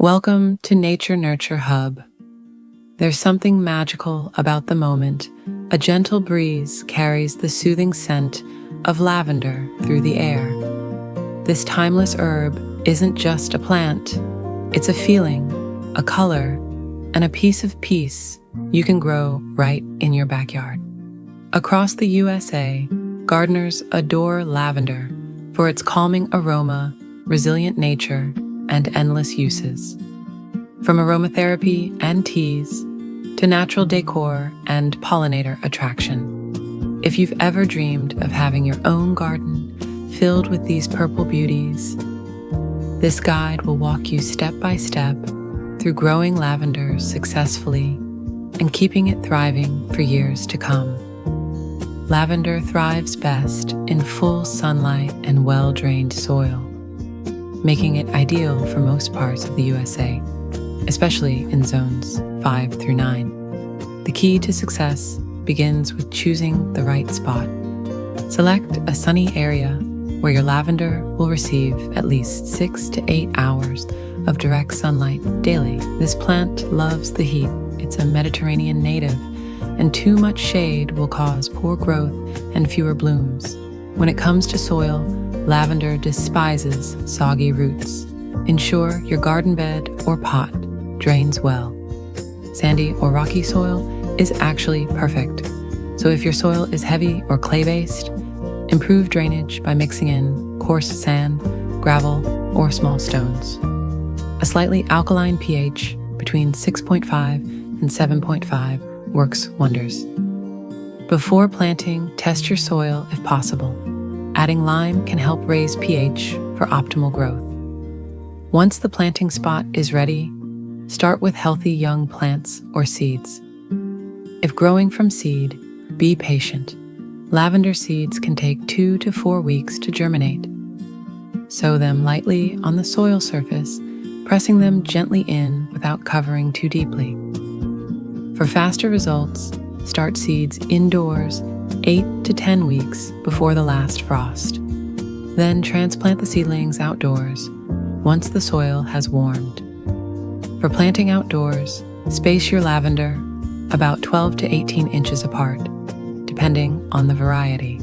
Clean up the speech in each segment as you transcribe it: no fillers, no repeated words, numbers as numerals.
Welcome to Nature Nurture Hub. There's something magical about the moment a gentle breeze carries the soothing scent of lavender through the air. This timeless herb isn't just a plant, it's a feeling, a color, and a piece of peace you can grow right in your backyard. Across the USA, gardeners adore lavender for its calming aroma, resilient nature, and endless uses. From aromatherapy and teas to natural decor and pollinator attraction. If you've ever dreamed of having your own garden filled with these purple beauties, this guide will walk you step by step through growing lavender successfully and keeping it thriving for years to come. Lavender thrives best in full sunlight and well-drained soil, making it ideal for most parts of the USA, especially in zones 5 through 9. The key to success begins with choosing the right spot. Select a sunny area where your lavender will receive at least 6 to 8 hours of direct sunlight daily. This plant loves the heat. It's a Mediterranean native, and too much shade will cause poor growth and fewer blooms. When it comes to soil, lavender despises soggy roots. Ensure your garden bed or pot drains well. Sandy or rocky soil is actually perfect. So if your soil is heavy or clay-based, improve drainage by mixing in coarse sand, gravel, or small stones. A slightly alkaline pH between 6.5 and 7.5 works wonders. Before planting, test your soil if possible. Adding lime can help raise pH for optimal growth. Once the planting spot is ready, start with healthy young plants or seeds. If growing from seed, be patient. Lavender seeds can take 2 to 4 weeks to germinate. Sow them lightly on the soil surface, pressing them gently in without covering too deeply. For faster results, start seeds indoors 8 to 10 weeks before the last frost. Then transplant the seedlings outdoors once the soil has warmed. For planting outdoors, space your lavender about 12 to 18 inches apart, depending on the variety.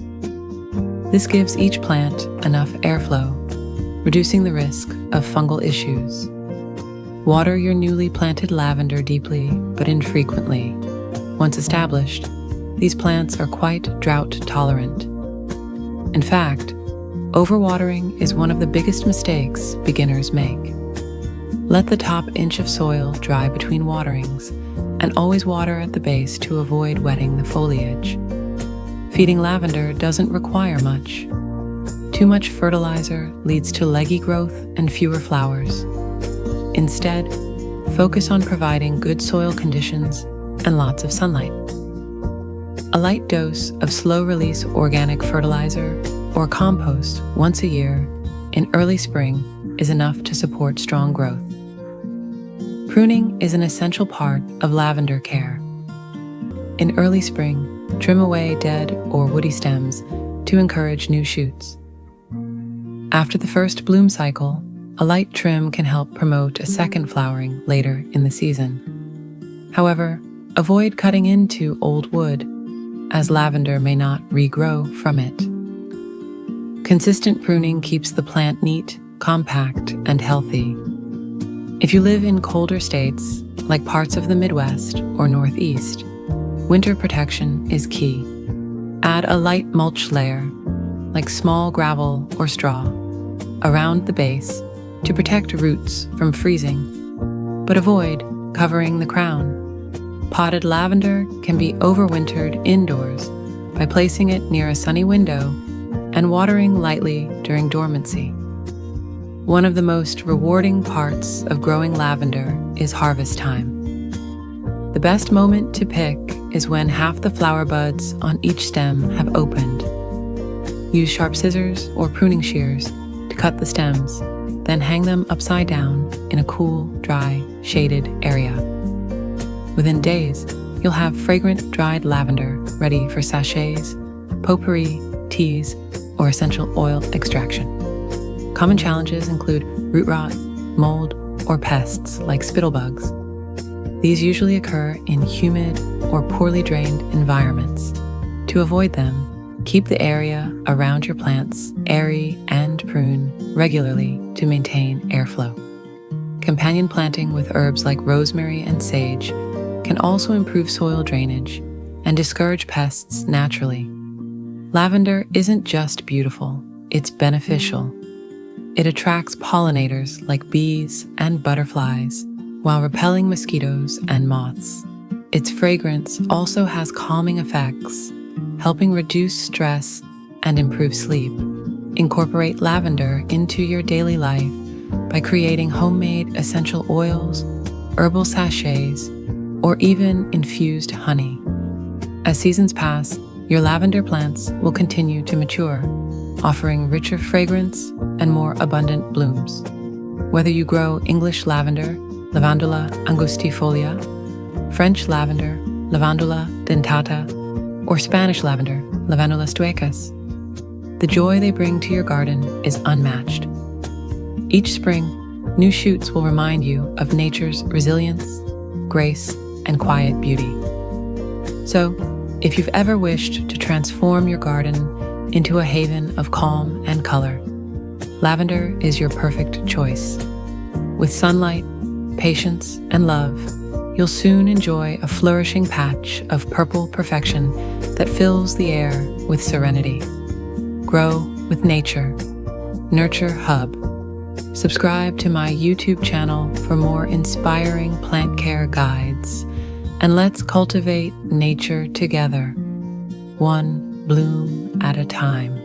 This gives each plant enough airflow, reducing the risk of fungal issues. Water your newly planted lavender deeply but infrequently. Once established, these plants are quite drought tolerant. In fact, overwatering is one of the biggest mistakes beginners make. Let the top inch of soil dry between waterings, and always water at the base to avoid wetting the foliage. Feeding lavender doesn't require much. Too much fertilizer leads to leggy growth and fewer flowers. Instead, focus on providing good soil conditions and lots of sunlight. A light dose of slow-release organic fertilizer or compost once a year in early spring is enough to support strong growth. Pruning is an essential part of lavender care. In early spring, trim away dead or woody stems to encourage new shoots. After the first bloom cycle, a light trim can help promote a second flowering later in the season. However, avoid cutting into old wood, as lavender may not regrow from it. Consistent pruning keeps the plant neat, compact, and healthy. If you live in colder states, like parts of the Midwest or Northeast, winter protection is key. Add a light mulch layer, like small gravel or straw, around the base to protect roots from freezing, but avoid covering the crown. Potted lavender can be overwintered indoors by placing it near a sunny window and watering lightly during dormancy. One of the most rewarding parts of growing lavender is harvest time. The best moment to pick is when half the flower buds on each stem have opened. Use sharp scissors or pruning shears to cut the stems, then hang them upside down in a cool, dry, shaded area. Within days, you'll have fragrant dried lavender ready for sachets, potpourri, teas, or essential oil extraction. Common challenges include root rot, mold, or pests like spittlebugs. These usually occur in humid or poorly drained environments. To avoid them, keep the area around your plants airy and prune regularly to maintain airflow. Companion planting with herbs like rosemary and sage can also improve soil drainage and discourage pests naturally. Lavender isn't just beautiful, it's beneficial. It attracts pollinators like bees and butterflies while repelling mosquitoes and moths. Its fragrance also has calming effects, helping reduce stress and improve sleep. Incorporate lavender into your daily life by creating homemade essential oils, herbal sachets, or even infused honey. As seasons pass, your lavender plants will continue to mature, offering richer fragrance and more abundant blooms. Whether you grow English lavender, Lavandula angustifolia, French lavender, Lavandula dentata, or Spanish lavender, Lavandula stoicus, the joy they bring to your garden is unmatched. Each spring, new shoots will remind you of nature's resilience, grace, and quiet beauty. So, if you've ever wished to transform your garden into a haven of calm and color, lavender is your perfect choice. With sunlight, patience, and love, you'll soon enjoy a flourishing patch of purple perfection that fills the air with serenity. Grow with nature. Nurture Hub. Subscribe to my YouTube channel for more inspiring plant care guides, and let's cultivate nature together, one bloom at a time.